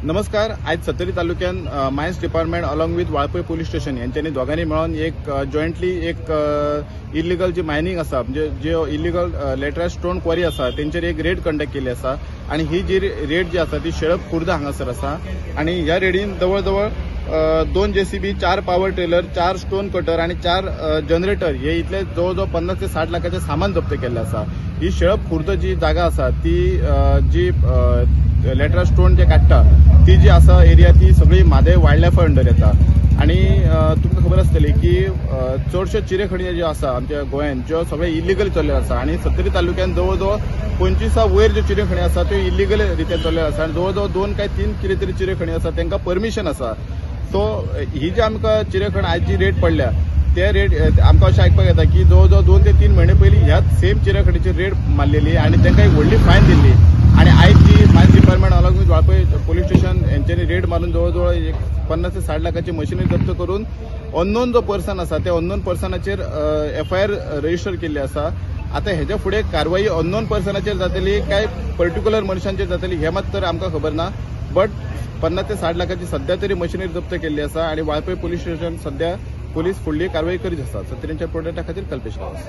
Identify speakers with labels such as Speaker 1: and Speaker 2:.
Speaker 1: नमस्कार. आज सत्तरी तालुक्यात mines department along with Valpoi police station यांच्यानी दोघांनी मिळून एक जॉईंटली एक इलिगल जी मायनिंग असा म्हणजे जे इलिगल लेटराइट स्टोन क्वारी असा त्यांचेर एक रेड कंडक्ट केली असा आणि ही जी रेड जी असा ती शेळप खुर्द हांगासर असा आणि ह्या रेडीन जवळ 2 JCB 4 power trailer 4 stone cutter आणि 4 जनरेटर हे इथले जवळ 50 ते 60 लाखाचे सामान जप्त केले असा. ही शेळप खुर्द जी जागा असा ती जी लेटराइट स्टोन जे काढता ती जी असा एरिया ती सगळी म्हादेव वाईल्ड लायफ अंडर येता आणि तुमकां खबर आसतली की चडश्यो चिरे खणी ज्यो आसा आमच्या गोंयांत ज्यो सगळे इलिगल चल्ले आसा आणि सत्तरी तालुक्यात जवळ 25 वयर ज्यो चिरे खणी आसा त्यो इलिगल रित्या चल्ले आसा आणि जवळ 2 काय 3 कितें तरी चिरे खणी आसा तांकां परमिशन आसा. सो ही जी आमकां चिरेखण आज जी रेट पडल्या त्या रेट आमकां अशें आयकपाक येता की जवळ 2 ते 3 म्हयने पयलीं ह्याच सेम चिरेखणीची रेट मारलेली आणि तांकां एक व्हडली फायन दिल्ली आणि आयज जी mines department along with Valpoi police station यांच्यानी रेड मारून जवळ 50 ते 60 लाखाची मशिनरी जप्त करून अननोन जो पर्सन आसा त्या अननोन पर्सनाचेर FIR रजिस्टर केल्ली आसा. आता हेच्या फुडें कारवाई अननोन पर्सनाचेर जातली काय पर्टिक्युलर मनशांचेर जातली हे मात तर आमकां खबर ना. बट 50 ते 60 लाखाची सध्या तरी मशिनरी जप्त केल्ली आसा आणि वाळपय पोलीस स्टेशन सध्या पोलीस फुडली कारवाई करीत आसा. सत्तरींच्या प्रोडक्टा खातीर कल्पेश गांवस.